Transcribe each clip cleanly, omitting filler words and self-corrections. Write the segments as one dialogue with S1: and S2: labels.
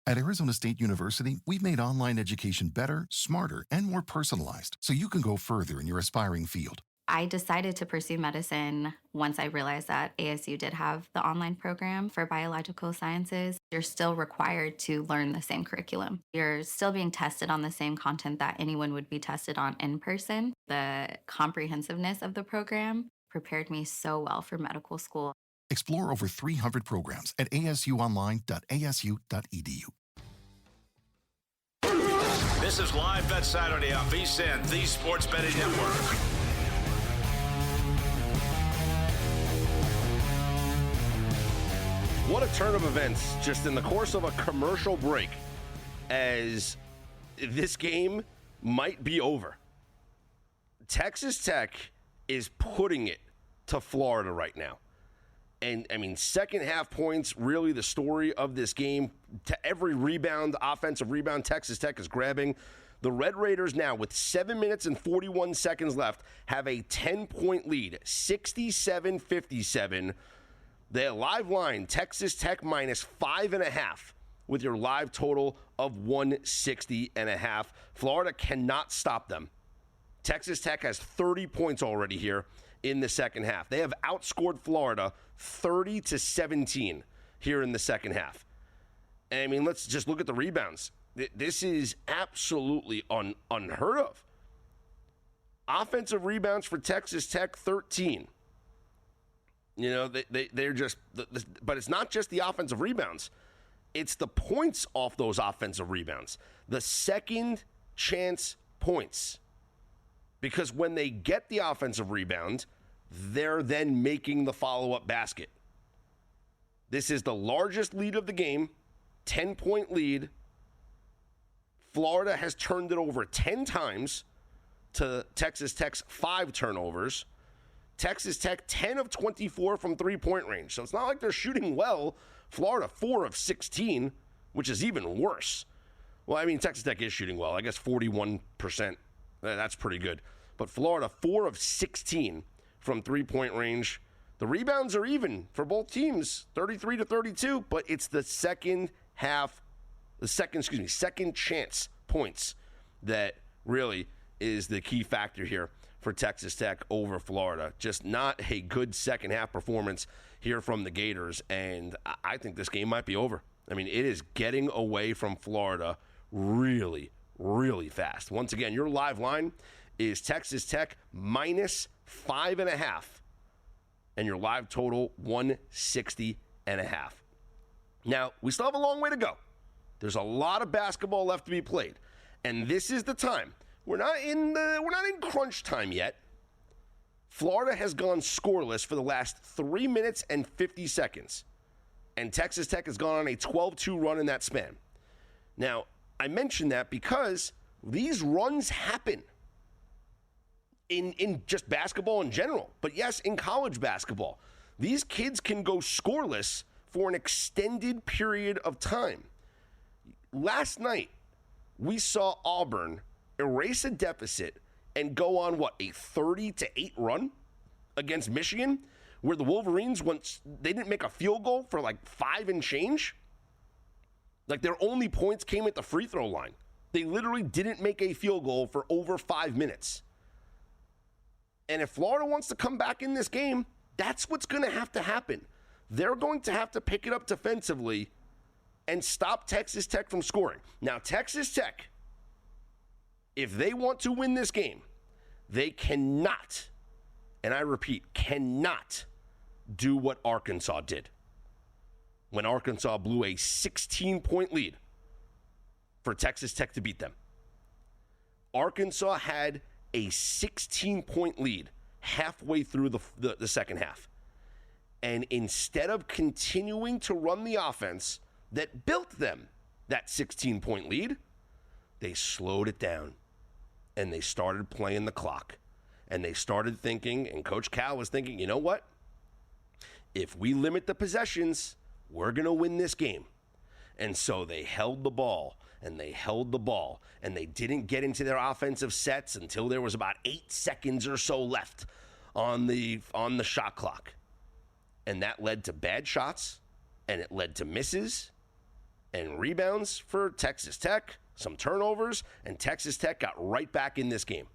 S1: At Arizona State University, we've made online education better, smarter, and more personalized so you can go further in your aspiring field.
S2: I decided to pursue medicine once I realized that ASU did have the online program for biological sciences. You're still required to learn the same curriculum. You're still being tested on the same content that anyone would be tested on in person. The comprehensiveness of the program prepared me so well for medical school.
S1: Explore over 300 programs at asuonline.asu.edu.
S3: This is Live Bet Saturday on VSiN, the Sports Betting Network.
S4: What a turn of events just in the course of a commercial break, as this game might be over. Texas Tech is putting it to Florida right now. And, I mean, second half points, really the story of this game. To every rebound, offensive rebound, Texas Tech is grabbing. The Red Raiders now, with 7 minutes and 41 seconds left, have a 10-point lead, 67-57. The live line, Texas Tech minus 5.5, with your live total of 160.5. Florida cannot stop them. Texas Tech has 30 points already here in the second half. They have outscored Florida 30-17 here in the second half. And I mean, let's just look at the rebounds. This is absolutely unheard of. Offensive rebounds for Texas Tech, 13. You know, they're just, but it's not just the offensive rebounds. It's the points off those offensive rebounds. The second chance points. Because when they get the offensive rebound, they're then making the follow-up basket. This is the largest lead of the game, 10-point lead. Florida has turned it over 10 times to Texas Tech's 5 turnovers. Texas Tech, 10 of 24 from three-point range. So it's not like they're shooting well. Florida, 4 of 16, which is even worse. Well, I mean, Texas Tech is shooting well. I guess 41%. That's pretty good. But Florida, 4 of 16 from three-point range. The rebounds are even for both teams, 33-32, but it's the second chance points that really is the key factor here for Texas Tech over Florida. Just not a good second half performance here from the Gators, and I think this game might be over. I mean, it is getting away from Florida really, really fast. Once again, your live line is Texas Tech minus 5.5, and your live total 160.5. Now, we still have a long way to go. There's a lot of basketball left to be played, and this is the time. We're not in crunch time yet. Florida has gone scoreless for the last 3 minutes and 50 seconds. And Texas Tech has gone on a 12-2 run in that span. Now, I mention that because these runs happen in just basketball in general. But yes, in college basketball. These kids can go scoreless for an extended period of time. Last night, we saw Auburn erase a deficit and go on, a 30-8 run against Michigan, where the Wolverines, they didn't make a field goal for 5 and change. Their only points came at the free throw line. They literally didn't make a field goal for over 5 minutes. And if Florida wants to come back in this game, that's what's going to have to happen. They're going to have to pick it up defensively and stop Texas Tech from scoring. Now, Texas Tech, if they want to win this game, they cannot, and I repeat, cannot do what Arkansas did when Arkansas blew a 16-point lead for Texas Tech to beat them. Arkansas had a 16-point lead halfway through the second half. And instead of continuing to run the offense that built them that 16-point lead, they slowed it down. And they started playing the clock. And they started thinking, and Coach Cal was thinking, you know what? If we limit the possessions, we're going to win this game. And so they held the ball, and they held the ball, and they didn't get into their offensive sets until there was about 8 seconds or so left on the shot clock. And that led to bad shots, and it led to misses, and rebounds for Texas Tech, some turnovers, and Texas Tech got right back in this game.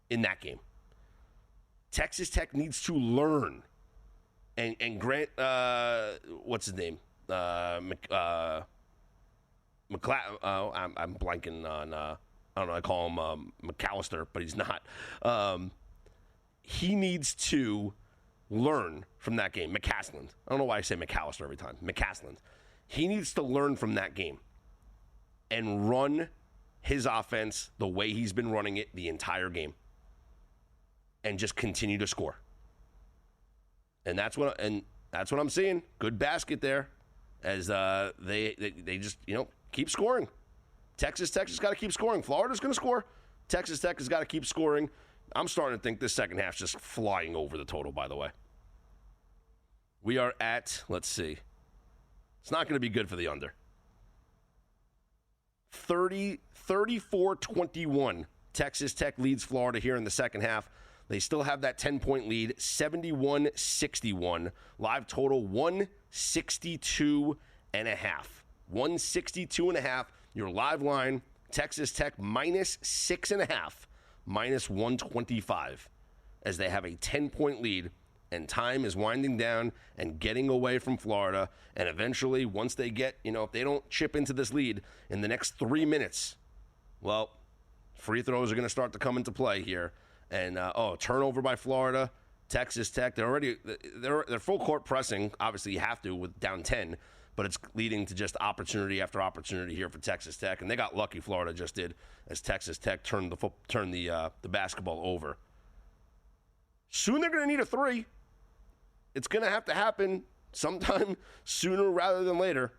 S4: In that game. Texas Tech needs to learn. And Grant, what's his name? I'm blanking on, I don't know, I call him McAllister, but he's not. He needs to learn from that game. McCasland. I don't know why I say McAllister every time. McCasland. He needs to learn from that game and run his offense the way he's been running it the entire game and just continue to score. And that's what I'm seeing. Good basket there as they just, keep scoring. Texas Tech has got to keep scoring. Florida's going to score. Texas Tech has got to keep scoring. I'm starting to think this second half's just flying over the total, by the way. We are at, let's see. It's not going to be good for the under. 34-21. Texas Tech leads Florida here in the second half. They still have that 10-point lead, 71-61. Live total 162.5. 162.5. Your live line, Texas Tech minus 6.5, minus 125, as they have a 10-point lead, and time is winding down and getting away from Florida. And eventually, once they get, if they don't chip into this lead in the next 3 minutes, well, free throws are going to start to come into play here. And, turnover by Florida, Texas Tech, they're full court pressing. Obviously, you have to with down 10, but it's leading to just opportunity after opportunity here for Texas Tech. And they got lucky, Florida just did, as Texas Tech turned the basketball over. Soon they're going to need a three. It's going to have to happen sometime sooner rather than later.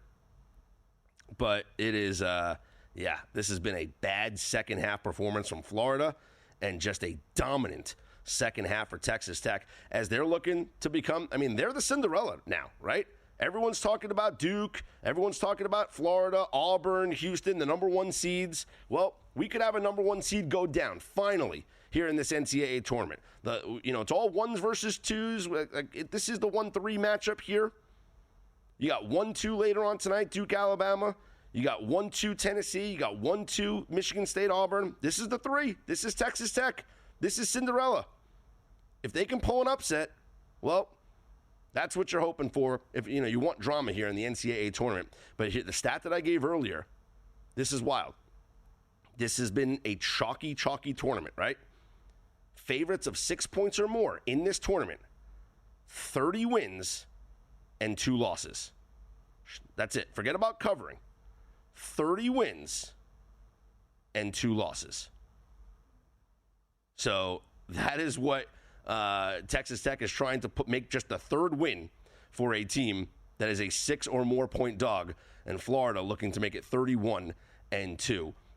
S4: But it is, this has been a bad second half performance from Florida and just a dominant second half for Texas Tech as they're looking to become, they're the Cinderella now, right? Everyone's talking about Duke. Everyone's talking about Florida, Auburn, Houston, the number one seeds. Well, we could have a number one seed go down, finally, here in this NCAA tournament. It's all ones versus twos. This is the 1-3 matchup here. You got 1-2 later on tonight, Duke, Alabama. You got 1-2 Tennessee. You got 1-2 Michigan State, Auburn. This is the three. This is Texas Tech. This is Cinderella. If they can pull an upset, well, that's what you're hoping for. If you want drama here in the NCAA tournament. But here, the stat that I gave earlier, this is wild. This has been a chalky tournament, right? Favorites of 6 points or more in this tournament, 30 wins and 2 losses. That's it. Forget about covering. 30 wins and 2 losses. So that is what Texas Tech is trying to make just the third win for a team that is a 6 or more point dog, and Florida looking to make it 31-2,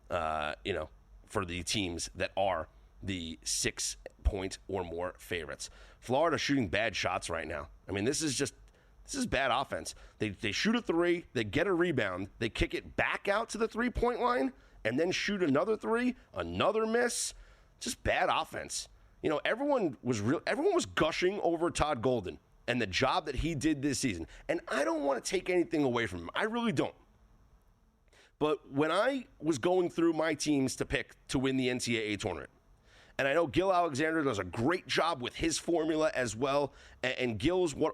S4: for the teams that are the 6 point or more favorites. Florida shooting bad shots right now. This is bad offense. They shoot a three, they get a rebound, they kick it back out to the 3-point line, and then shoot another three, another miss. Just bad offense. Everyone was gushing over Todd Golden and the job that he did this season. And I don't want to take anything away from him. I really don't. But when I was going through my teams to pick to win the NCAA tournament, and I know Gil Alexander does a great job with his formula as well. And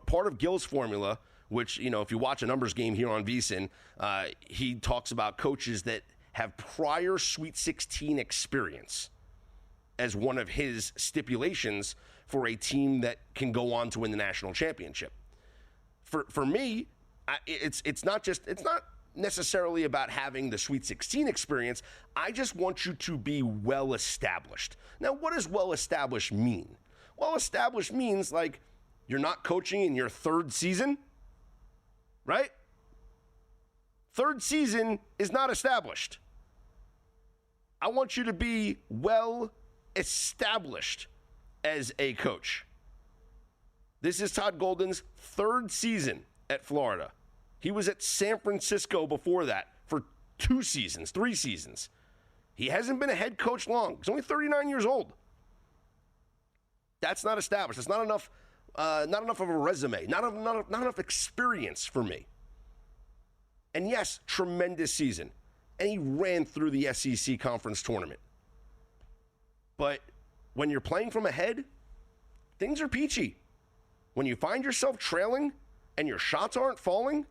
S4: part of Gil's formula, which, if you watch a numbers game here on VSiN, he talks about coaches that have prior Sweet 16 experience as one of his stipulations for a team that can go on to win the national championship. For me, it's not necessarily about having the Sweet 16 experience. I just want you to be well established. Now, what does well established mean? Well established means like you're not coaching in your third season, right? Third season is not established. I want you to be well established as a coach. This is Todd Golden's third season at Florida. He was at San Francisco before that for 3 seasons. He hasn't been a head coach long. He's only 39 years old. That's not established. It's not enough of a resume, not enough experience for me. And yes, tremendous season. And he ran through the SEC conference tournament. But when you're playing from ahead, things are peachy. When you find yourself trailing and your shots aren't falling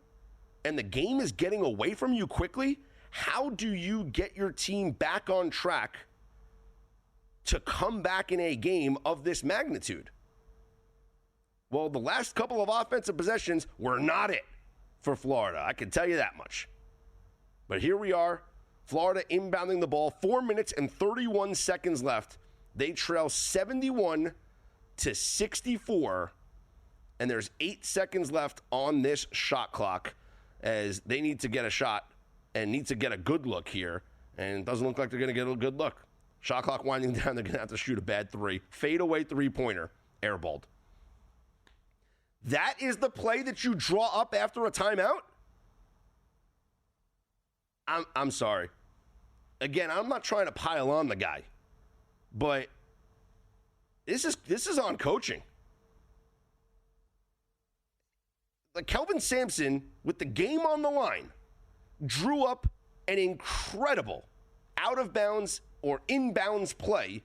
S4: and the game is getting away from you quickly, how do you get your team back on track to come back in a game of this magnitude? Well, the last couple of offensive possessions were not it for Florida. I can tell you that much. But here we are, Florida inbounding the ball, 4 minutes and 31 seconds left. They trail 71-64, and there's 8 seconds left on this shot clock as they need to get a shot and need to get a good look here, and it doesn't look like they're going to get a good look. Shot clock winding down, they're going to have to shoot a bad three. Fadeaway three-pointer, airballed. That is the play that you draw up after a timeout? I'm sorry. Again, I'm not trying to pile on the guy, but this is on coaching. Like Kelvin Sampson, with the game on the line, drew up an incredible out-of-bounds or inbounds play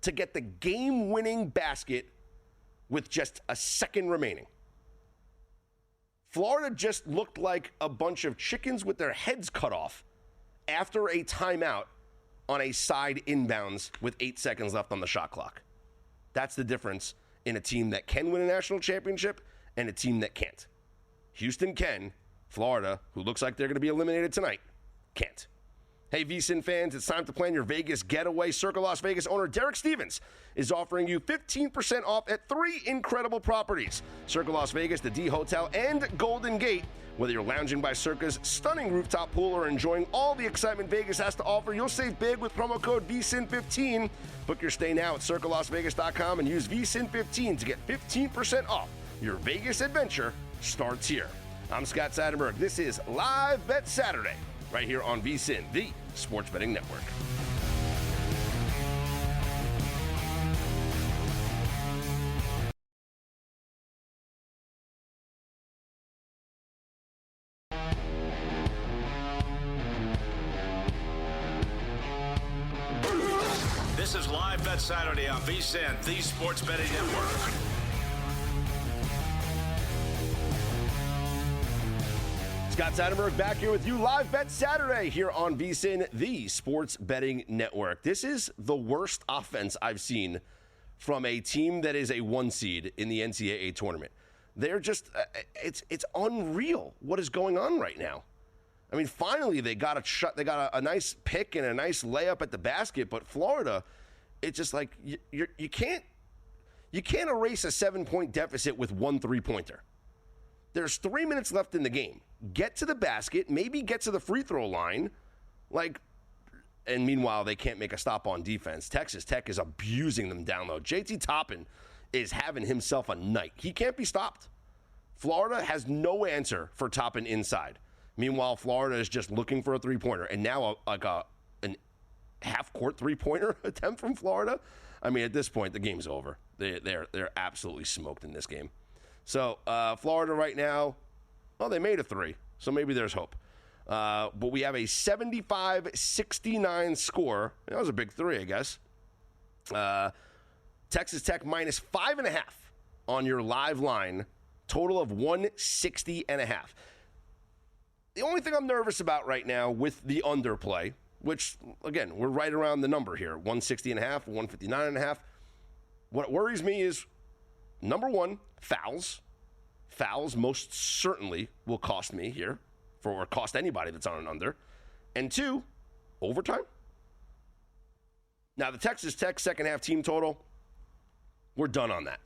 S4: to get the game-winning basket with just a second remaining. Florida just looked like a bunch of chickens with their heads cut off after a timeout on a side inbounds with 8 seconds left on the shot clock. That's the difference in a team that can win a national championship and a team that can't. Houston can. Florida, who looks like they're going to be eliminated tonight, can't. Hey, VSiN fans, it's time to plan your Vegas getaway. Circa Las Vegas owner Derek Stevens is offering you 15% off at 3 incredible properties: Circa Las Vegas, the D Hotel, and Golden Gate. Whether you're lounging by Circa's stunning rooftop pool or enjoying all the excitement Vegas has to offer, you'll save big with promo code VSiN15. Book your stay now at CircaLasVegas.com and use VSiN15 to get 15% off. Your Vegas adventure starts here. I'm Scott Seidenberg. This is Live Bet Saturday, right here on VSiN, the Sports Betting Network.
S3: This is Live Bet Saturday on VSiN, the Sports Betting Network.
S4: Scott Seidenberg back here with you. Live Bet Saturday here on VSiN, the Sports Betting Network. This is the worst offense I've seen from a team that is a 1 seed in the NCAA tournament. They're just, it's unreal what is going on right now. I mean, finally they got a nice pick and a nice layup at the basket, but Florida, it's just like you can't erase a 7-point deficit with 1 3-pointer. There's 3 minutes left in the game. Get to the basket, maybe get to the free throw line, and meanwhile they can't make a stop on defense. Texas Tech is abusing them down low. JT Toppin is having himself a night. He can't be stopped. Florida has no answer for Toppin inside. Meanwhile, Florida is just looking for a 3-pointer, and now an half-court 3-pointer attempt from Florida. I mean, at this point, the game's over. They're absolutely smoked in this game. So Florida right now, well, they made a 3, so maybe there's hope. But we have a 75-69 score. That was a big 3, I guess. Texas Tech minus 5.5 on your live line. Total of 160.5. The only thing I'm nervous about right now with the underplay, which, again, we're right around the number here, 160.5, 159.5. What worries me is, number one, fouls. Fouls most certainly will cost me here, or cost anybody that's on an under. And 2, overtime. Now, the Texas Tech second half team total, we're done on that.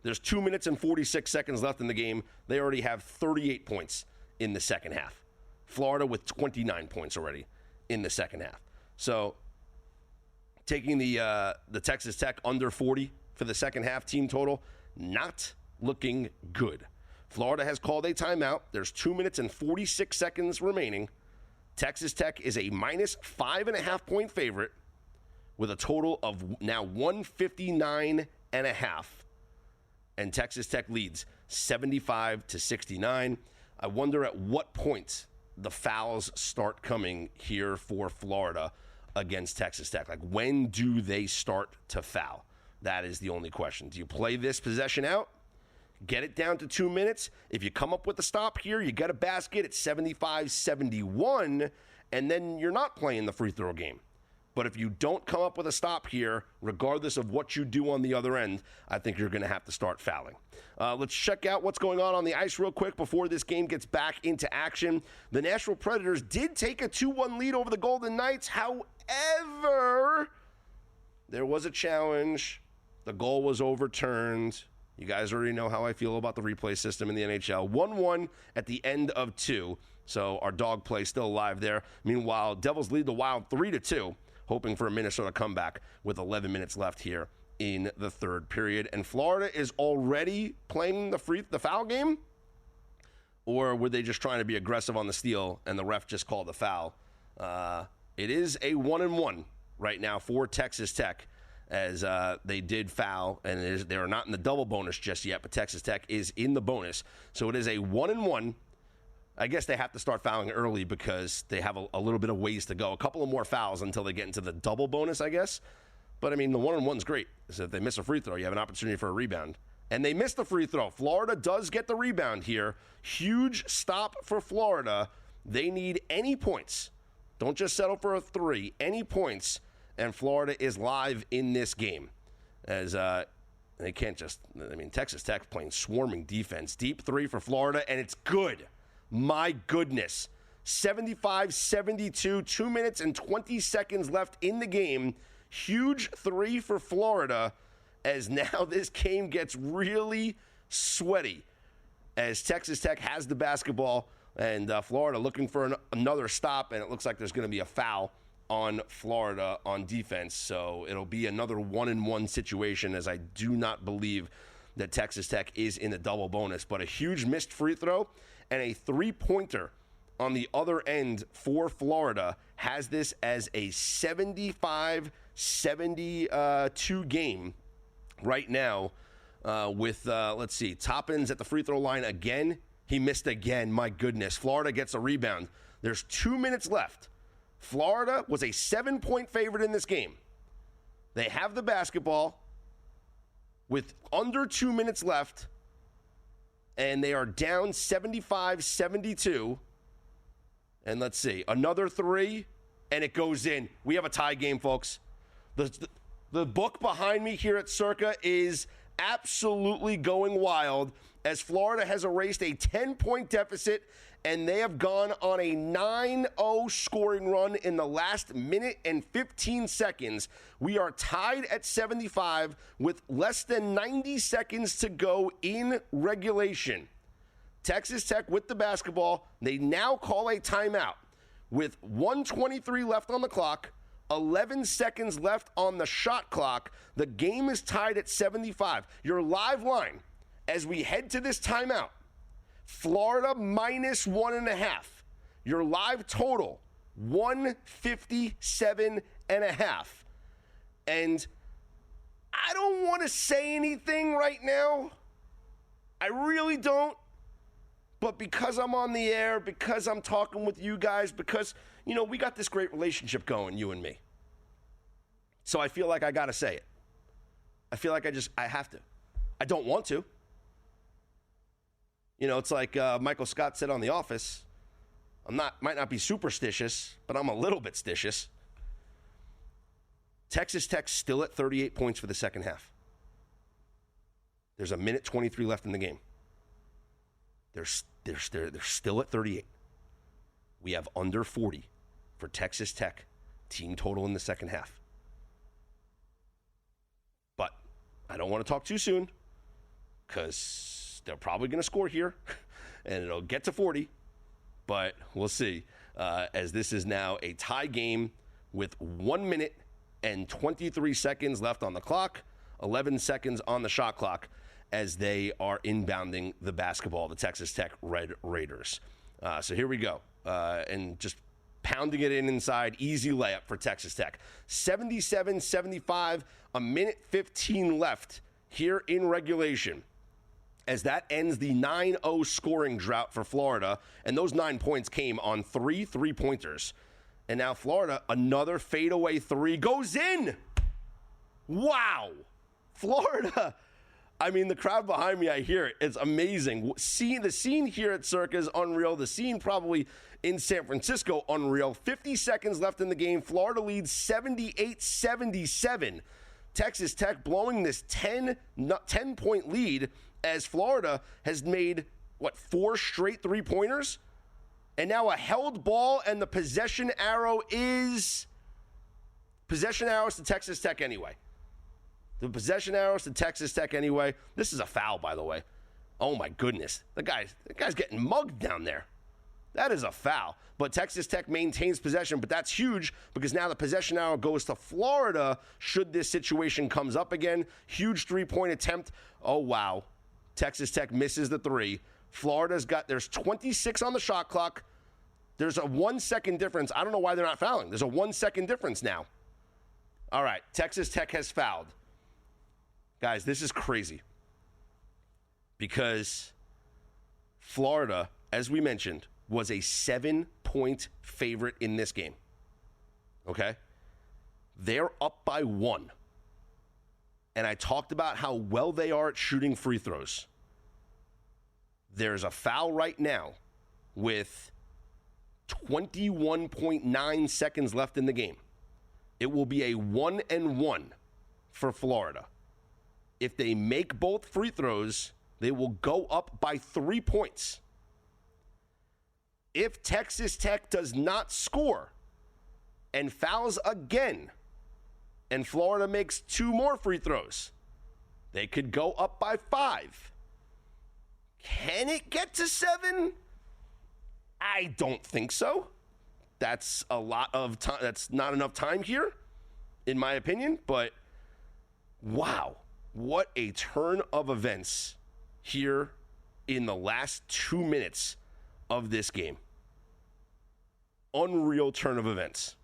S4: There's 2 minutes and 46 seconds left in the game. They already have 38 points in the second half. Florida with 29 points already in the second half. So taking the Texas Tech under 40 for the second half team total, not looking good. Florida has called a timeout. There's 2 minutes and 46 seconds remaining. Texas Tech is a minus 5.5 point favorite with a total of now 159.5. And Texas Tech leads 75-69. I wonder at what point the fouls start coming here for Florida against Texas Tech? Like, when do they start to foul? That is the only question. Do you play this possession out? Get it down to 2 minutes. If you come up with a stop here, you get a basket at 75-71, and then you're not playing the free throw game. But if you don't come up with a stop here, regardless of what you do on the other end, I think you're going to have to start fouling. Let's check out what's going on the ice real quick before this game gets back into action. The Nashville Predators did take a 2-1 lead over the Golden Knights. However, there was a challenge. The goal was overturned. You guys already know how I feel about the replay system in the NHL. 1-1 at the end of 2. So our dog play still alive there. Meanwhile, Devils lead the Wild 3-2, hoping for a Minnesota comeback with 11 minutes left here in the third period. And Florida is already playing the foul game? Or were they just trying to be aggressive on the steal and the ref just called the foul? It is a 1-1 right now for Texas Tech, as they did foul, and they are not in the double bonus just yet, but Texas Tech is in the bonus. So it is a 1-1. I guess they have to start fouling early because they have a little bit of ways to go. A couple of more fouls until they get into the double bonus, I guess. But, I mean, the 1-1's great. So if they miss a free throw, you have an opportunity for a rebound. And they missed the free throw. Florida does get the rebound here. Huge stop for Florida. They need any points. Don't just settle for a 3. Any points. And Florida is live in this game. As they can't just, Texas Tech playing swarming defense. Deep 3 for Florida, and it's good. My goodness. 75-72, 2 minutes and 20 seconds left in the game. Huge 3 for Florida, as now this game gets really sweaty, as Texas Tech has the basketball, and Florida looking for another stop, and it looks like there's going to be a foul on Florida on defense. So it'll be another 1-1 situation, as I do not believe that Texas Tech is in the double bonus. But a huge missed free throw and a three-pointer on the other end for Florida has this as a 75-72 game right now with, let's see, Toppins at the free throw line again. He missed again. My goodness. Florida gets a rebound. There's 2 minutes left. Florida was a 7-point favorite in this game. They have the basketball with under 2 minutes left, and they are down 75-72. And let's see, another 3, and it goes in. We have a tie game, folks. The book behind me here at Circa is absolutely going wild, as Florida has erased a 10-point deficit, and they have gone on a 9-0 scoring run in the last minute and 15 seconds. We are tied at 75 with less than 90 seconds to go in regulation. Texas Tech with the basketball. They now call a timeout with 1:23 left on the clock, 11 seconds left on the shot clock. The game is tied at 75. Your live line as we head to this timeout, Florida -1.5. Your live total, 157.5. And I don't want to say anything right now. I really don't. But because I'm on the air, because I'm talking with you guys, because, we got this great relationship going, you and me. So I feel like I got to say it. I feel like I have to. I don't want to. It's like Michael Scott said on The Office. Might not be superstitious, but I'm a little bit stitious. Texas Tech still at 38 points for the second half. There's a minute 23 left in the game. They're still at 38. We have under 40 for Texas Tech team total in the second half. But I don't want to talk too soon, because they're probably going to score here, and it'll get to 40. But we'll see, as this is now a tie game with 1 minute and 23 seconds left on the clock, 11 seconds on the shot clock, as they are inbounding the basketball, the Texas Tech Red Raiders. So here we go. And just pounding it inside. Easy layup for Texas Tech. 77-75, a minute 15 left here in regulation. as that ends the 9-0 scoring drought for Florida. And those 9 points came on 3 3-pointers. And now Florida, another fadeaway 3 goes in. Wow. Florida. I mean, the crowd behind me, I hear it. It's amazing. The scene here at Circa is unreal. The scene probably in San Francisco, unreal. 50 seconds left in the game. Florida leads 78-77. Texas Tech blowing this 10-point lead as Florida has made, 4 straight 3-pointers? And now a held ball, and the possession arrow is to Texas Tech anyway. The possession arrows to Texas Tech anyway. This is a foul, by the way. Oh, my goodness. The guy's getting mugged down there. That is a foul. But Texas Tech maintains possession, but that's huge because now the possession arrow goes to Florida should this situation comes up again. Huge 3-point attempt. Oh, wow. Texas Tech misses the 3. There's 26 on the shot clock. There's a 1-second difference. I don't know why they're not fouling. There's a 1-second difference now. All right, Texas Tech has fouled. Guys, this is crazy because Florida, as we mentioned, was a 7-point favorite in this game. Okay? They're up by 1. And I talked about how well they are at shooting free throws. There's a foul right now with 21.9 seconds left in the game. It will be a 1-and-1 for Florida. If they make both free throws, they will go up by 3 points. If Texas Tech does not score and fouls again, and Florida makes 2 more free throws, they could go up by 5. Can it get to 7? I don't think so. That's a lot of time. That's not enough time here, in my opinion. But wow, what a turn of events here in the last 2 minutes of this game. Unreal turn of events.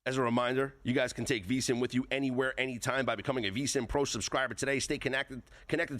S4: As a reminder, you guys can take VSiN with you anywhere, anytime by becoming a VSiN Pro subscriber today. Stay connected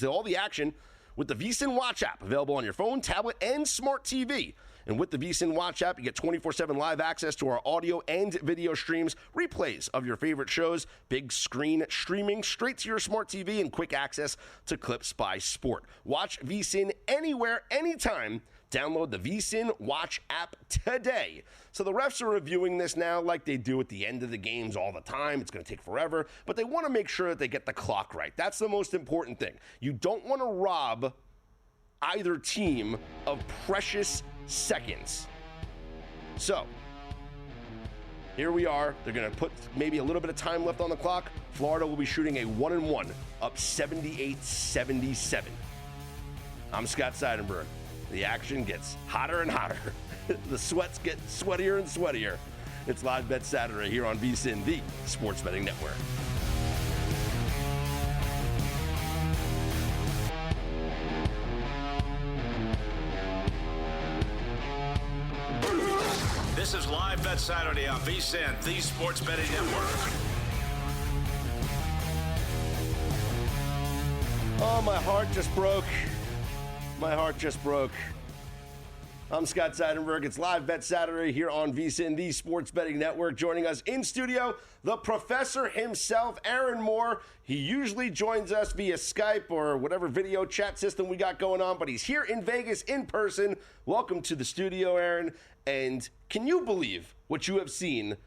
S4: to all the action with the VSiN Watch app, available on your phone, tablet, and smart TV. And with the VSiN Watch app, you get 24/7 live access to our audio and video streams, replays of your favorite shows, big screen streaming straight to your smart TV, and quick access to clips by sport. Watch VSiN anywhere, anytime. Download the VSiN Watch app today. So the refs are reviewing this now like they do at the end of the games all the time. It's going to take forever, but they want to make sure that they get the clock right. That's the most important thing. You don't want to rob either team of precious seconds. So here we are. They're going to put maybe a little bit of time left on the clock. Florida will be shooting a 1-and-1, up 78-77. I'm Scott Seidenberg. The action gets hotter and hotter. The sweats get sweatier and sweatier. It's Live Bet Saturday here on VSiN, the Sports Betting Network.
S3: This is Live Bet Saturday on VSiN, the Sports Betting Network.
S4: Oh, my heart just broke. My heart just broke. I'm Scott Seidenberg. It's Live Bet Saturday here on VSiN, the Sports Betting Network. Joining us in studio, the professor himself, Aaron Moore. He usually joins us via Skype or whatever video chat system we got going on, but he's here in Vegas in person. Welcome to the studio, Aaron. And can you believe what you have seen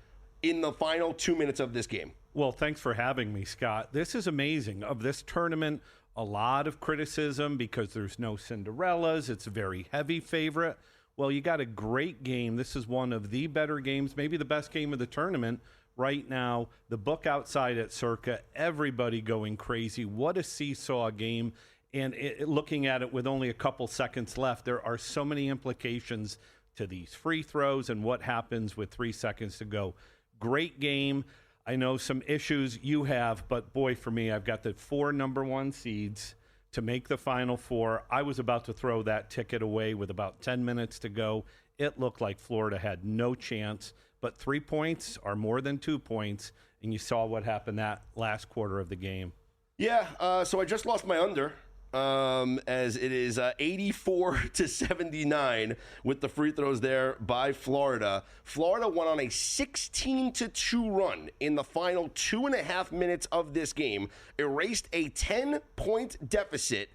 S4: in the final 2 minutes of this game?
S5: Well, thanks for having me, Scott. This is amazing. Of this tournament, a lot of criticism because there's no Cinderellas. It's a very heavy favorite. Well, you got a great game. This is one of the better games, maybe the best game of the tournament right now. The book outside at Circa, everybody going crazy. What a seesaw game. And looking at it with only a couple seconds left, there are so many implications to these free throws and what happens with 3 seconds to go. Great game. I know some issues you have, but boy, for me, I've got the 4 number 1 seeds to make the Final Four. I was about to throw that ticket away with about 10 minutes to go. It looked like Florida had no chance, but 3 points are more than 2 points, and you saw what happened that last quarter of the game.
S4: Yeah, so I just lost my under. As it is 84-79 with the free throws there by Florida. Florida went on a 16-2 run in the final 2.5 minutes of this game, erased a 10-point deficit,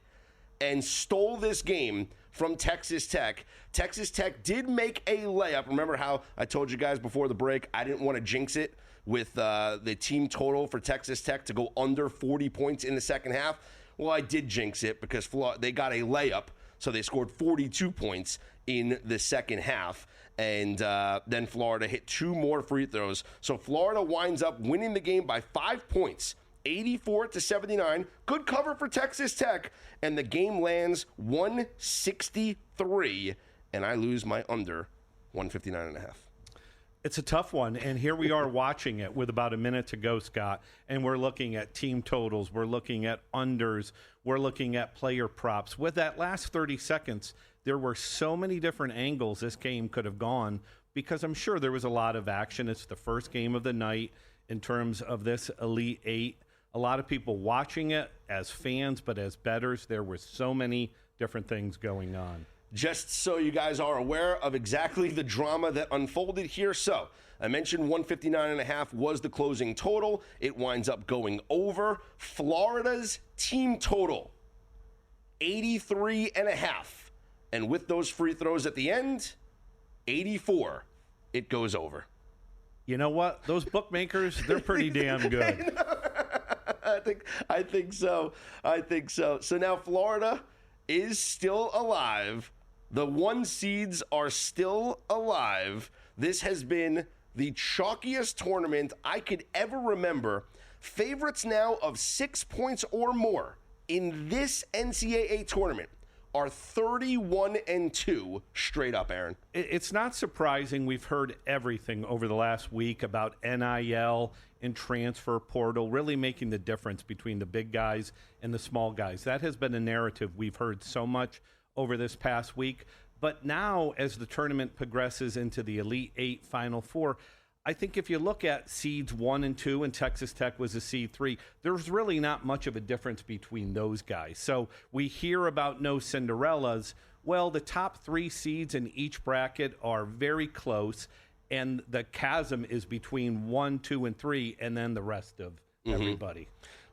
S4: and stole this game from Texas Tech. Texas Tech did make a layup. Remember how I told you guys before the break I didn't want to jinx it with the team total for Texas Tech to go under 40 points in the second half? Well, I did jinx it because they got a layup, so they scored 42 points in the second half, and then Florida hit 2 more free throws. So Florida winds up winning the game by 5 points, 84-79. Good cover for Texas Tech, and the game lands 163, and I lose my under 159.5.
S5: It's a tough one, and here we are watching it with about a minute to go, Scott, and we're looking at team totals, we're looking at unders, we're looking at player props. With that last 30 seconds, there were so many different angles this game could have gone because I'm sure there was a lot of action. It's the first game of the night in terms of this Elite Eight. A lot of people watching it as fans, but as bettors, there were so many different things going on.
S4: Just so you guys are aware of exactly the drama that unfolded here. So I mentioned 159.5 was the closing total. It winds up going over. Florida's team total, 83.5. And with those free throws at the end, 84. It goes over.
S5: You know what? Those bookmakers, they're pretty damn good.
S4: I think so. So now Florida is still alive. The 1 seeds are still alive. This has been the chalkiest tournament I could ever remember. Favorites now of 6 points or more in this NCAA tournament are 31-2 straight up, Aaron.
S5: It's not surprising. We've heard everything over the last week about NIL and transfer portal really making the difference between the big guys and the small guys. That has been a narrative we've heard so much over this past week. But now, as the tournament progresses into the Elite Eight Final Four, I think if you look at seeds 1 and 2, and Texas Tech was a seed 3, there's really not much of a difference between those guys. So we hear about no Cinderellas. Well, the top 3 seeds in each bracket are very close, and the chasm is between 1, 2, and 3, and then the rest of everybody.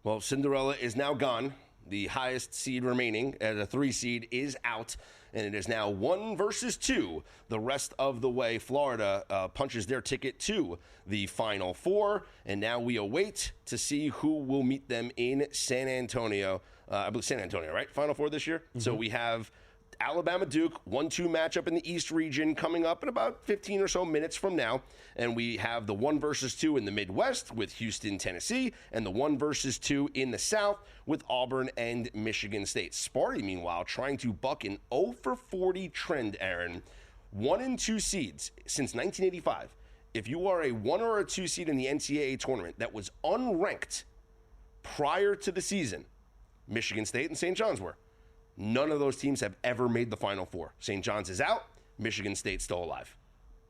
S4: Well, Cinderella is now gone. The highest seed remaining at a 3 seed is out, and it is now 1 versus 2 the rest of the way. Florida punches their ticket to the Final Four, and now we await to see who will meet them in San Antonio. I believe San Antonio, right? Final Four this year. So we have Alabama-Duke, 1-2 matchup in the East region coming up in about 15 or so minutes from now. And we have the 1 versus 2 in the Midwest with Houston, Tennessee, and the 1 versus 2 in the South with Auburn and Michigan State. Sparty, meanwhile, trying to buck an 0-for-40 trend, Aaron. 1 and 2 seeds since 1985. If you are a 1 or a 2 seed in the NCAA tournament that was unranked prior to the season, Michigan State and St. John's were. None of those teams have ever made the Final Four. St. John's is out. Michigan State's still alive.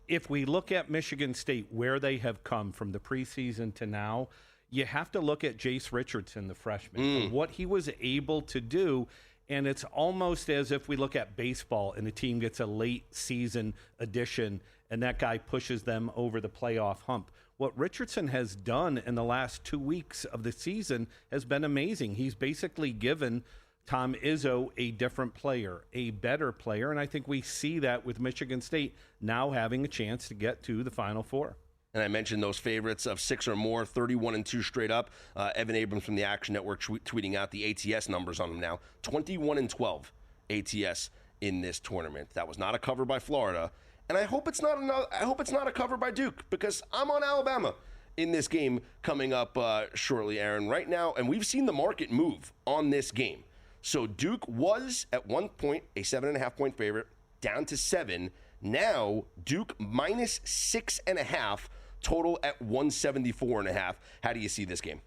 S5: If we look at Michigan State, where they have come from the preseason to now, you have to look at Jace Richardson, the freshman, and what he was able to do. And it's almost as if we look at baseball and a team gets a late season addition and that guy pushes them over the playoff hump. What Richardson has done in the last 2 weeks of the season has been amazing. He's basically given Tom Izzo a different player, a better player, and I think we see that with Michigan State now having a chance to get to the Final Four.
S4: And I mentioned those favorites of 6 or more, 31-2 straight up. Evan Abrams from the Action Network tweeting out the ATS numbers on them now. 21-12 ATS in this tournament. That was not a cover by Florida, and I hope it's not a cover by Duke because I'm on Alabama in this game coming up shortly, Aaron. Right now, and we've seen the market move on this game. So Duke was at one point a 7.5-point favorite, down to 7. Now Duke minus 6.5, total at 174.5. How do you see this game?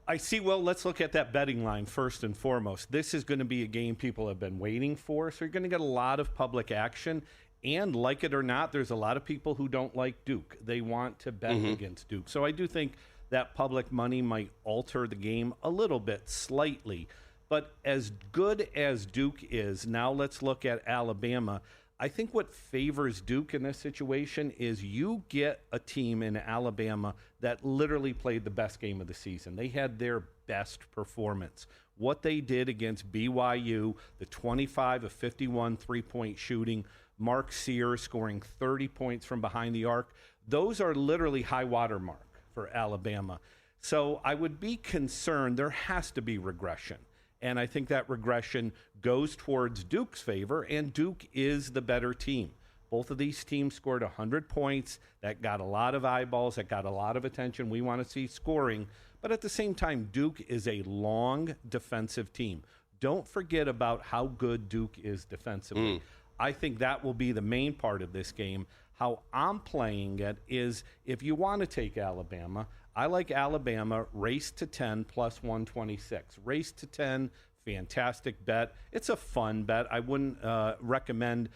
S5: I see. Well, let's look at that betting line first and foremost. This is going to be a game people have been waiting for, so you're going to get a lot of public action. And like it or not, there's a lot of people who don't like Duke. They want to bet against Duke. So I do think that public money might alter the game a little bit, slightly. But as good as Duke is, now let's look at Alabama. I think what favors Duke in this situation is you get a team in Alabama that literally played the best game of the season. They had their best performance. What they did against BYU, the 25 of 51 three-point shooting, Mark Sears scoring 30 points from behind the arc, those are literally high water mark for Alabama. So I would be concerned. There has to be regression. And I think that regression goes towards Duke's favor, and Duke is the better team. Both of these teams scored 100 points. That got a lot of eyeballs. That got a lot of attention. We want to see scoring. But at the same time, Duke is a long defensive team. Don't forget about how good Duke is defensively. I think that will be the main part of this game. How I'm playing it is, if you want to take Alabama, I like Alabama race to 10 plus 126. Race to 10, fantastic bet. It's a fun bet. I wouldn't recommend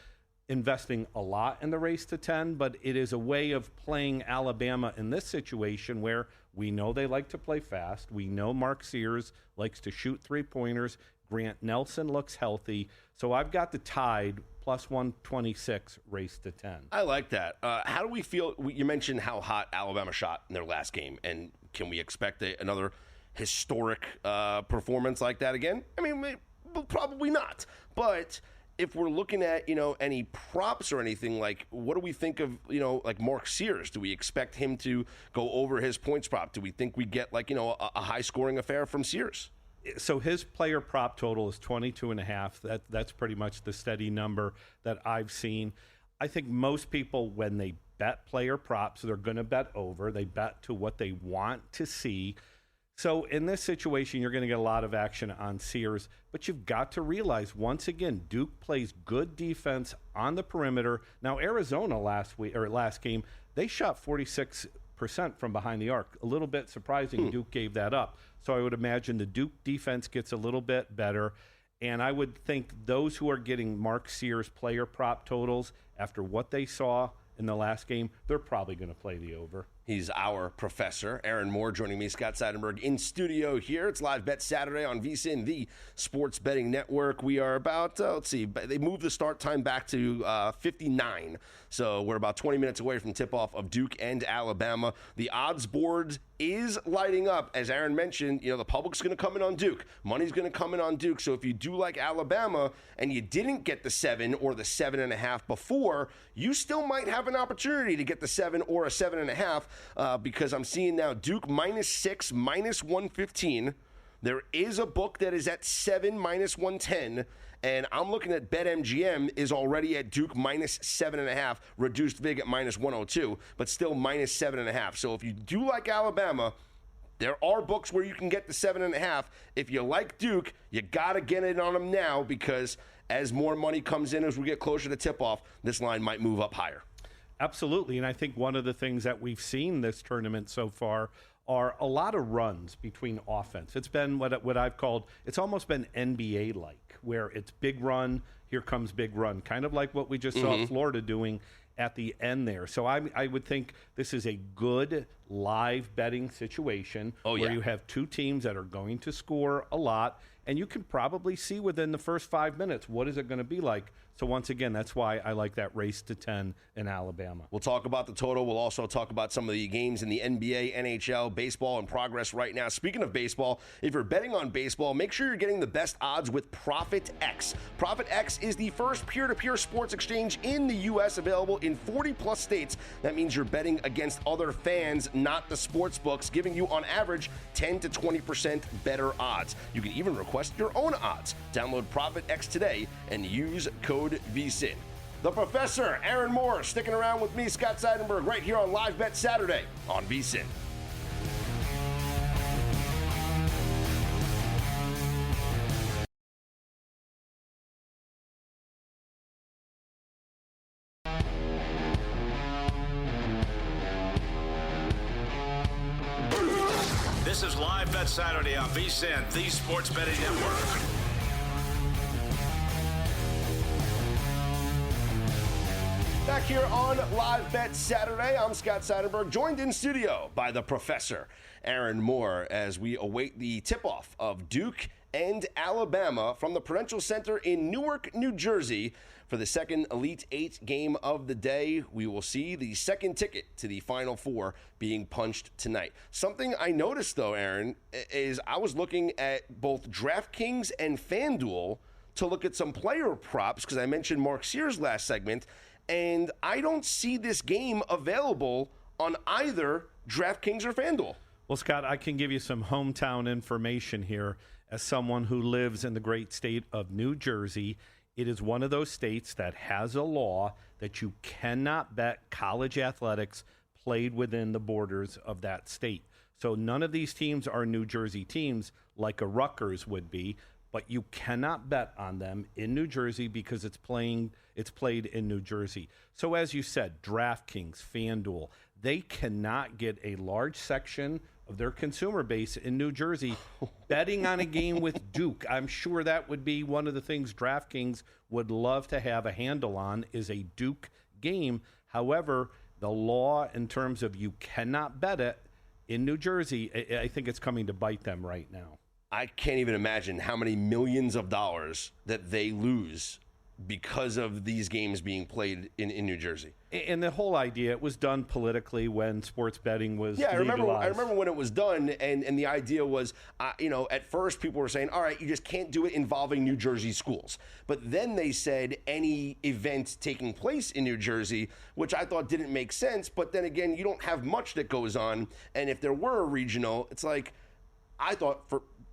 S5: investing a lot in the race to 10, but it is a way of playing Alabama in this situation where we know they like to play fast. We know Mark Sears likes to shoot three-pointers. Grant Nelson looks healthy. So I've got the Tide plus 126 race to 10.
S4: I like that. How do we feel? You mentioned how hot Alabama shot in their last game, and can we expect another historic performance like that again? I mean, probably not. But if we're looking at, any props or anything, like, what do we think of, like Mark Sears? Do we expect him to go over his points prop? Do we think we get, like, a high-scoring affair from Sears?
S5: So his player prop total is 22.5. That's pretty much the steady number that I've seen. I think most people, when they bet player props, they're going to bet over. They bet to what they want to see. So in this situation, you're going to get a lot of action on Sears. But you've got to realize, once again, Duke plays good defense on the perimeter. Now, Arizona last game, they shot 46% from behind the arc. A little bit surprising Duke gave that up. So I would imagine the Duke defense gets a little bit better. And I would think those who are getting Mark Sears player prop totals after what they saw in the last game, they're probably going to play the over.
S4: He's our professor, Aaron Moore, joining me, Scott Seidenberg, in studio here. It's Live Bet Saturday on VSiN, the sports betting network. We are about, they moved the start time back to 59. So we're about 20 minutes away from tip-off of Duke and Alabama. The odds board is lighting up. As Aaron mentioned, the public's going to come in on Duke. Money's going to come in on Duke. So if you do like Alabama and you didn't get the 7 or the 7.5 before, you still might have an opportunity to get the 7 or a 7.5. Because I'm seeing now Duke -6, -115. There is a book that is at 7, -110. And I'm looking at BetMGM is already at Duke -7.5, reduced VIG at -102, but still -7.5. So if you do like Alabama, there are books where you can get the 7.5. If you like Duke, you got to get it on them now, because as more money comes in as we get closer to tip-off, this line might move up higher.
S5: Absolutely, and I think one of the things that we've seen this tournament so far are a lot of runs between offense. It's been what I've called, it's almost been NBA-like, where it's big run, here comes big run, kind of like what we just saw Florida doing at the end there. So I would think this is a good live betting situation where you have two teams that are going to score a lot, and you can probably see within the first 5 minutes what is it going to be like. So once again, that's why I like that race to 10 in Alabama.
S4: We'll talk about the total. We'll also talk about some of the games in the NBA, NHL, baseball in progress right now. Speaking of baseball, if you're betting on baseball, make sure you're getting the best odds with ProfitX. ProfitX is the first peer-to-peer sports exchange in the U.S. available in 40-plus states. That means you're betting against other fans, not the sports books, giving you on average 10 to 20% better odds. You can even request your own odds. Download ProfitX today and use code VSiN. The professor, Aaron Moore, sticking around with me, Scott Seidenberg, right here on Live Bet Saturday on VSiN.
S3: This is Live Bet Saturday on VSiN, the sports betting network.
S4: Back back here on Live Bet Saturday. I'm Scott Seidenberg, joined in studio by the professor, Aaron Moore, as we await the tip-off of Duke and Alabama from the Prudential Center in Newark, New Jersey for the second Elite Eight game of the day. We will see the second ticket to the Final Four being punched tonight. Something I noticed, though, Aaron, is I was looking at both DraftKings and FanDuel to look at some player props, because I mentioned Mark Sears last segment, and I don't see this game available on either DraftKings or FanDuel.
S5: Well, Scott, I can give you some hometown information here. As someone who lives in the great state of New Jersey, it is one of those states that has a law that you cannot bet college athletics played within the borders of that state. So none of these teams are New Jersey teams like a Rutgers would be, but you cannot bet on them in New Jersey because it's played in New Jersey. So as you said, DraftKings, FanDuel, they cannot get a large section of their consumer base in New Jersey betting on a game with Duke. I'm sure that would be one of the things DraftKings would love to have a handle on, is a Duke game. However, the law in terms of you cannot bet it in New Jersey, I think it's coming to bite them right now.
S4: I can't even imagine how many millions of dollars that they lose because of these games being played in New Jersey.
S5: And the whole idea, it was done politically when sports betting was legalized.
S4: I remember when it was done, and the idea was, at first people were saying, all right, you just can't do it involving New Jersey schools. But then they said any event taking place in New Jersey, which I thought didn't make sense. But then again, you don't have much that goes on. And if there were a regional, it's like,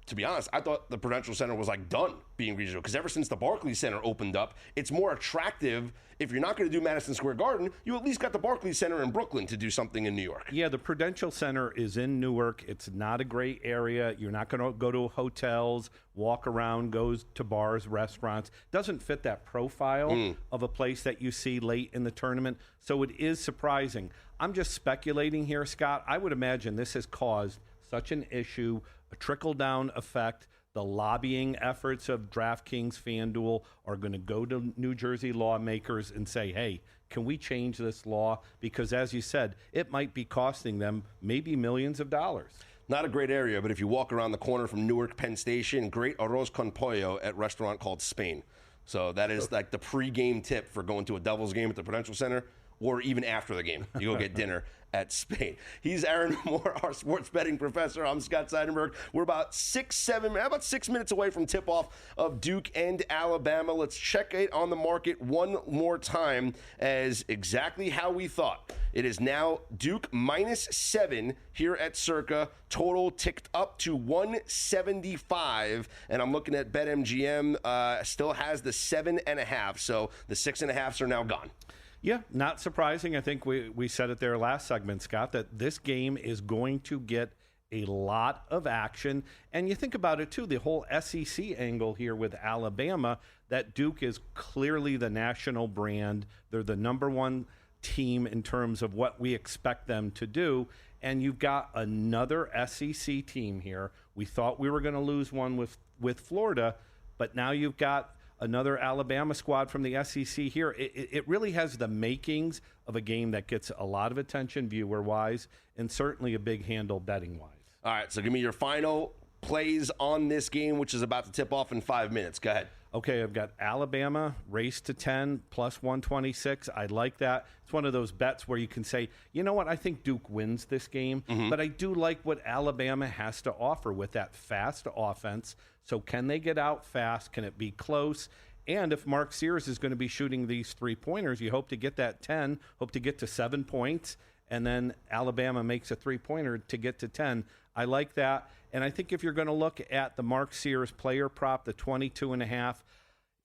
S4: to be honest, I thought the Prudential Center was done being regional, because ever since the Barclays Center opened up, it's more attractive. If you're not going to do Madison Square Garden, you at least got the Barclays Center in Brooklyn to do something in New York.
S5: Yeah, the Prudential Center is in Newark. It's not a great area. You're not going to go to hotels, walk around, go to bars, restaurants. Doesn't fit that profile of a place that you see late in the tournament. So it is surprising. I'm just speculating here, Scott. I would imagine this has caused such an issue, a trickle-down effect. The lobbying efforts of DraftKings, FanDuel are going to go to New Jersey lawmakers and say, hey, can we change this law? Because as you said, it might be costing them maybe millions of dollars.
S4: Not a great area, but if you walk around the corner from Newark Penn Station, great arroz con pollo at a restaurant called Spain. So that is like the pre-game tip for going to a Devils game at the Prudential Center, or even after the game. You go get dinner at Spain. He's Aaron Moore, our sports betting professor. I'm Scott Seidenberg. We're about 6 minutes away from tip-off of Duke and Alabama. Let's check it on the market one more time, as exactly how we thought. It is now Duke -7 here at Circa. Total ticked up to 175. And I'm looking at BetMGM, still has the 7.5. So the 6.5s are now gone.
S5: Yeah, not surprising. I think we said it there last segment, Scott, that this game is going to get a lot of action. And you think about it, too, the whole SEC angle here with Alabama, that Duke is clearly the national brand. They're the number one team in terms of what we expect them to do. And you've got another SEC team here. We thought we were going to lose one with Florida, but now you've got another Alabama squad from the SEC here. It really has the makings of a game that gets a lot of attention viewer-wise, and certainly a big handle betting-wise.
S4: All right, so give me your final plays on this game, which is about to tip off in 5 minutes. Go ahead.
S5: Okay, I've got Alabama race to 10 plus 126. I like that. It's one of those bets where you can say, you know what, I think Duke wins this game, but I do like what Alabama has to offer with that fast offense. So can they get out fast? Can it be close? And if Mark Sears is going to be shooting these three-pointers, you hope to get that 10, hope to get to 7 points, and then Alabama makes a three-pointer to get to 10. I like that. And I think if you're going to look at the Mark Sears player prop, the 22.5,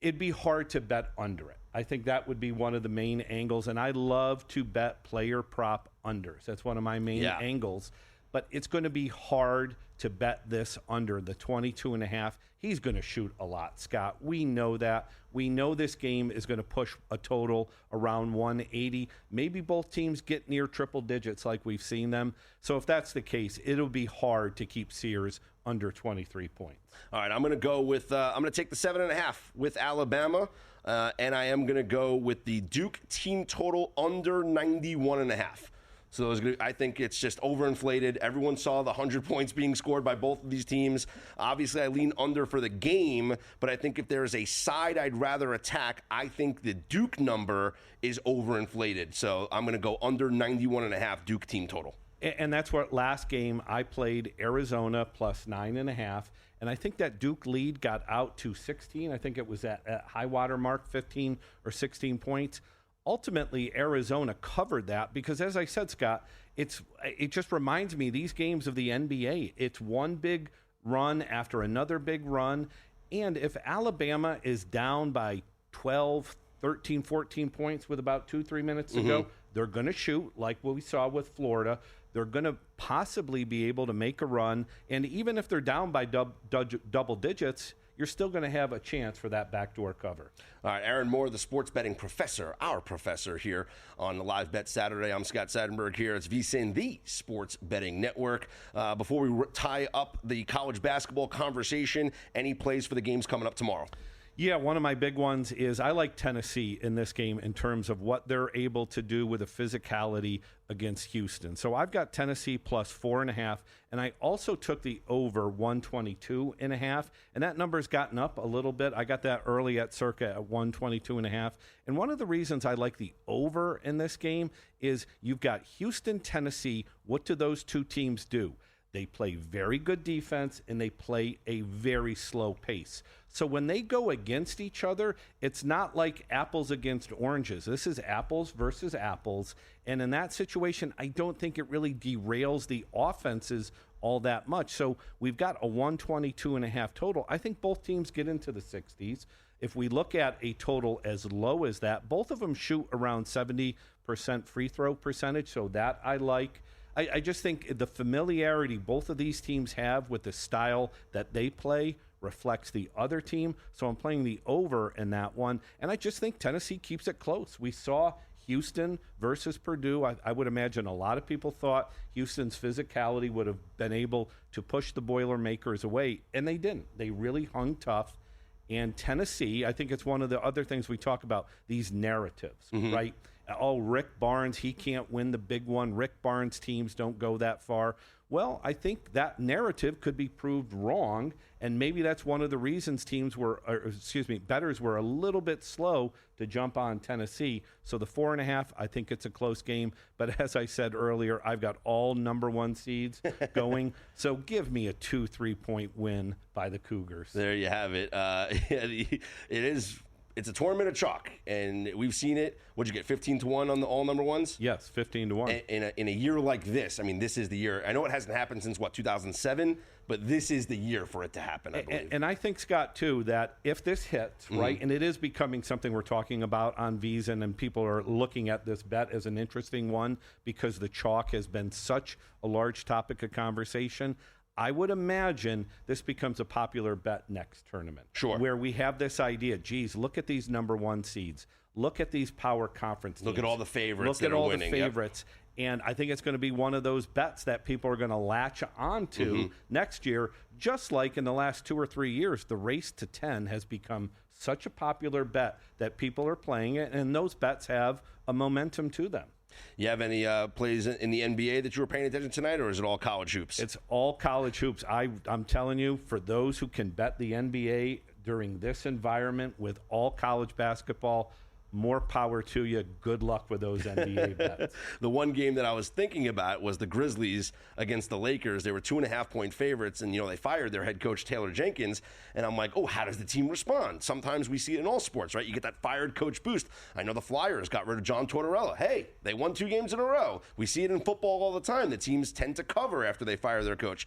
S5: it'd be hard to bet under it. I think that would be one of the main angles. And I love to bet player prop unders. That's one of my main angles. But it's going to be hard to bet this under the 22.5. He's going to shoot a lot, Scott. We know that. We know this game is going to push a total around 180. Maybe both teams get near triple digits like we've seen them. So if that's the case, it'll be hard to keep Sears under 23 points.
S4: All right, I'm going to go with I'm going to take the 7.5 with Alabama. and I am going to go with the Duke team total under 91.5. So I think it's just overinflated. Everyone saw the 100 points being scored by both of these teams. Obviously, I lean under for the game, but I think if there is a side I'd rather attack, I think the Duke number is overinflated. So I'm going to go under 91.5 Duke team total.
S5: And that's what last game I played Arizona plus 9.5. And I think that Duke lead got out to 16. I think it was at high water mark, 15 or 16 points. Ultimately, Arizona covered that because, as I said, Scott, it just reminds me these games of the NBA. It's one big run after another big run. And if Alabama is down by 12, 13, 14 points with about 2-3 minutes to go, they're going to shoot like what we saw with Florida. They're going to possibly be able to make a run. And even if they're down by double digits, you're still going to have a chance for that backdoor cover.
S4: All right, Aaron Moore, the sports betting professor, our professor here on the Live Bet Saturday. I'm Scott Seidenberg here. It's VSiN, the sports betting network. Before we tie up the college basketball conversation, any plays for the games coming up tomorrow?
S5: Yeah, one of my big ones is I like Tennessee in this game in terms of what they're able to do with a physicality against Houston. So I've got Tennessee plus 4.5, and I also took the over 122.5, and that number's gotten up a little bit. I got that early at Circa at 122.5. And one of the reasons I like the over in this game is you've got Houston, Tennessee. What do those two teams do? They play very good defense, and they play a very slow pace. So when they go against each other, it's not like apples against oranges. This is apples versus apples. And in that situation, I don't think it really derails the offenses all that much. So we've got a 122.5 total. I think both teams get into the 60s. If we look at a total as low as that, both of them shoot around 70% free throw percentage. So that I like. I just think the familiarity both of these teams have with the style that they play reflects the other team. So I'm playing the over in that one. And I just think Tennessee keeps it close. We saw Houston versus Purdue. I would imagine a lot of people thought Houston's physicality would have been able to push the Boilermakers away, and they didn't. They really hung tough. And Tennessee, I think it's one of the other things we talk about, these narratives, right? Oh, Rick Barnes, he can't win the big one. Rick Barnes teams don't go that far. Well, I think that narrative could be proved wrong, and maybe that's one of the reasons bettors were a little bit slow to jump on Tennessee. So the 4.5, I think it's a close game. But as I said earlier, I've got all number one seeds going. So give me a 2-3 point win by the Cougars.
S4: There you have it. It's a tournament of chalk, and we've seen it. What'd you get, 15-1 on the all number ones?
S5: Yes, 15-1.
S4: In a year like this, I mean, this is the year. I know it hasn't happened since, 2007, but this is the year for it to happen, I believe.
S5: And I think, Scott, too, that if this hits, right, and it is becoming something we're talking about on VSiN, and people are looking at this bet as an interesting one because the chalk has been such a large topic of conversation, I would imagine this becomes a popular bet next tournament.
S4: Sure.
S5: Where we have this idea, geez, look at these number one seeds. Look at these power conference teams.
S4: Look at all the favorites.
S5: Look at all the favorites. Yep. And I think it's going to be one of those bets that people are going to latch onto next year. Just like in the last 2 or 3 years, the race to 10 has become such a popular bet that people are playing it, and those bets have a momentum to them.
S4: You have any plays in the NBA that you were paying attention tonight, or is it all college hoops?
S5: It's all college hoops. I'm telling you, for those who can bet the NBA during this environment with all college basketball, more power to you. Good luck with those NBA bets.
S4: The one game that I was thinking about was the Grizzlies against the Lakers. They were 2.5 point favorites, and they fired their head coach Taylor Jenkins. And I'm like, oh, how does the team respond? Sometimes we see it in all sports, right? You get that fired coach boost. I know the Flyers got rid of John Tortorella. Hey, they won 2 games in a row. We see it in football all the time. The teams tend to cover after they fire their coach.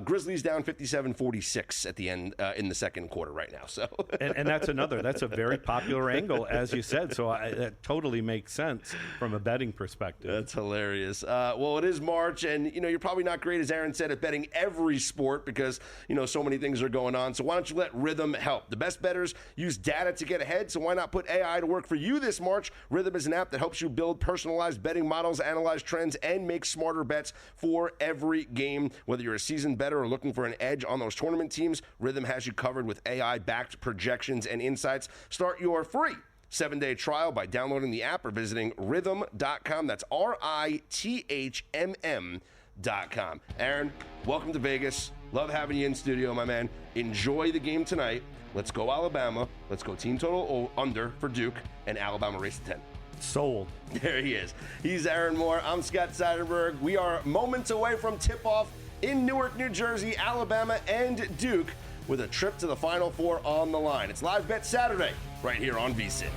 S4: Grizzlies down 57-46 at the end in the second quarter right now. So,
S5: and that's a very popular angle, as you said. said. So that totally makes sense from a betting perspective.
S4: That's hilarious. Well, it is March, and you're probably not great, as Aaron said, at betting every sport because so many things are going on. So why don't you let Rhythm help? The best bettors use data to get ahead. So why not put AI to work for you this March? Rhythm is an app that helps you build personalized betting models, analyze trends, and make smarter bets for every game. Whether you're a seasoned bettor or looking for an edge on those tournament teams, Rhythm has you covered with AI-backed projections and insights. Start your free 7-day trial by downloading the app or visiting rhythm.com. That's RITHMM.com. Aaron, welcome to Vegas. Love having you in studio, my man. Enjoy the game tonight. Let's go Alabama. Let's go team total under for Duke and Alabama race to 10.
S5: Sold.
S4: There he is. He's Aaron Moore. I'm Scott Seidenberg. We are moments away from tip-off in Newark, New Jersey, Alabama, and Duke with a trip to the Final Four on the line. It's Live Bet Saturday right here on VSiN.